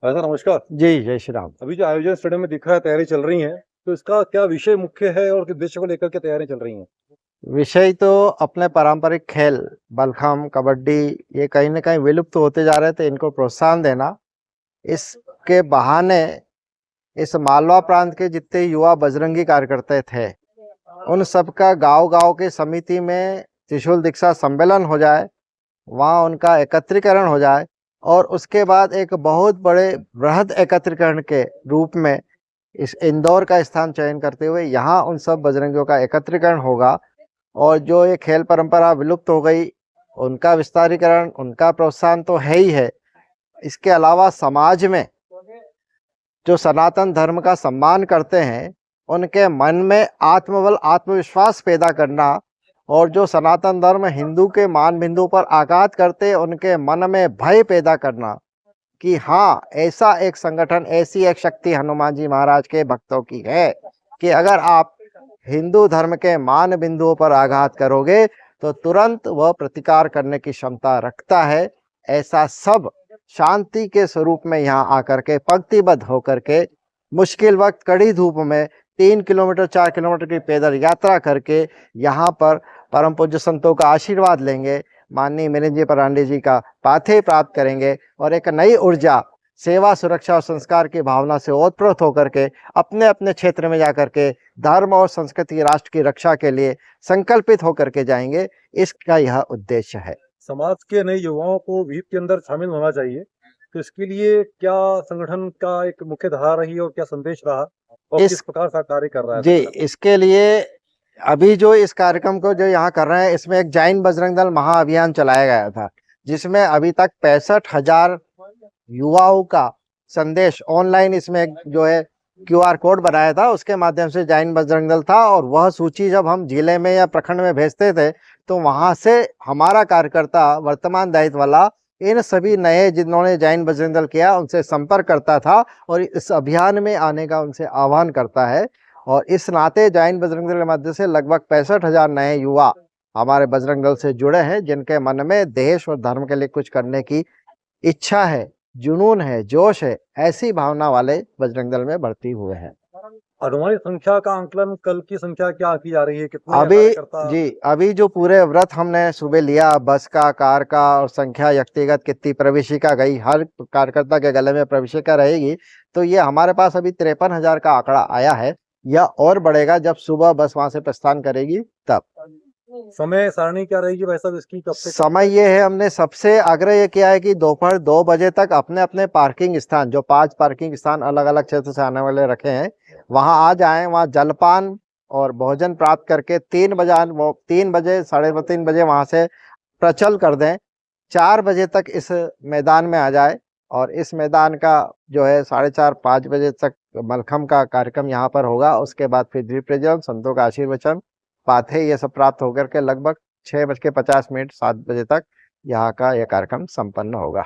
Sir नमस्कार। जी, जय श्री राम। अभी जो आयोजन स्टेडियम में दिख रहा है, तैयारी चल रही है, तो इसका क्या विषय मुख्य है और किस उद्देश्य को लेकर के तैयारियां चल रही हैं? विषय तो अपने पारंपरिक खेल मलखम्ब, कबड्डी ये कहीं न कहीं विलुप्त होते जा रहे थे, इनको प्रोत्साहन देना। इसके बहाने इस मालवा प्रांत के जितने युवा बजरंगी कार्यकर्ता थे, उन सबका गाँव-गाँव के समिति में त्रिशूल दीक्षा सम्मेलन हो जाए, वहाँ उनका एकत्रीकरण हो जाए और उसके बाद एक बहुत बड़े बृहद एकत्रीकरण के रूप में इस इंदौर का स्थान चयन करते हुए यहाँ उन सब बजरंगियों का एकत्रीकरण होगा और जो ये खेल परंपरा विलुप्त हो गई, उनका विस्तारीकरण, उनका प्रोत्साहन तो है ही है। इसके अलावा समाज में जो सनातन धर्म का सम्मान करते हैं, उनके मन में आत्मबल, आत्मविश्वास पैदा करना और जो सनातन धर्म हिंदू के मान बिंदु पर आघात करते, उनके मन में भय पैदा करना कि हाँ, ऐसा एक संगठन, ऐसी एक शक्ति हनुमान जी महाराज के भक्तों की है कि अगर आप हिंदू धर्म के मान बिंदुओं पर आघात करोगे तो तुरंत वह प्रतिकार करने की क्षमता रखता है। ऐसा सब शांति के स्वरूप में यहाँ आकर के पंक्तिबद्ध होकर के मुश्किल वक्त कड़ी धूप में 3 किलोमीटर 4 किलोमीटर की पैदल यात्रा करके यहाँ पर परम पूज्य संतों का आशीर्वाद लेंगे, माननीय मिलिंद जी परांडे जी का पाथेय प्राप्त करेंगे और एक नई ऊर्जा, सेवा, सुरक्षा और संस्कार की भावना से ओतप्रोत होकर के अपने अपने क्षेत्र में जाकर के धर्म और संस्कृति राष्ट्र की रक्षा के लिए संकल्पित होकर के जाएंगे। इसका यह उद्देश्य है। समाज के नए युवाओं को विहित के अंदर शामिल होना चाहिए, तो इसके लिए क्या संगठन का एक मुख्य धारा रही और क्या संदेश रहा और किस प्रकार का कार्य कर रहा है जी, संगठन? इसके लिए अभी जो इस कार्यक्रम को जो यहाँ कर रहे हैं, इसमें एक जैन बजरंग दल महाअभियान चलाया गया था, जिसमें अभी तक 65,000 युवाओं का संदेश ऑनलाइन इसमें एक जो है QR कोड बनाया था, उसके माध्यम से जैन बजरंग दल था और वह सूची जब हम जिले में या प्रखंड में भेजते थे, तो वहां से हमारा कार्यकर्ता वर्तमान दायित्व वाला इन सभी नए जिन्होंने जैन बजरंग दल किया उनसे संपर्क करता था और इस अभियान में आने का उनसे आह्वान करता है। और इस नाते जैन बजरंग दल के माध्यम से लगभग 65,000 नए युवा हमारे बजरंग दल से जुड़े हैं, जिनके मन में देश और धर्म के लिए कुछ करने की इच्छा है, जुनून है, जोश है, ऐसी भावना वाले बजरंग दल में भर्ती हुए हैं। अनुमानित संख्या का आंकलन, कल की संख्या क्या की जा रही है? कितने अभी कार्यकर्ता? जी, अभी जो पूरे व्रत हमने सुबह लिया, बस का, कार का और संख्या व्यक्तिगत कितनी प्रविष्टिका गई, हर कार्यकर्ता के गले में प्रविष्टिका रहेगी, तो ये हमारे पास अभी 53,000 का आंकड़ा आया है। यह और बढ़ेगा जब सुबह बस वहां से प्रस्थान करेगी तब। समय सारणी क्या रहेगी भाई साहब इसकी? कब से समय ये है, हमने सबसे आग्रह ये किया है कि दोपहर 2 बजे तक अपने अपने पार्किंग स्थान, जो 5 पार्किंग स्थान अलग अलग क्षेत्र से आने वाले रखे हैं, वहां आ जाएं, वहां जलपान और भोजन प्राप्त करके 3 बजे 3:30 बजे वहां से प्रचल कर दें। 4 बजे तक इस मैदान में आ जाए और इस मैदान का जो है 4:30-5 बजे तक मलखम्ब का कार्यक्रम यहाँ पर होगा। उसके बाद फिर दीप प्रज्वलन, संतों का आशीर्वचन, पाथेय ये सब प्राप्त होकर के लगभग 6:50 7 बजे तक यहाँ का यह कार्यक्रम संपन्न होगा।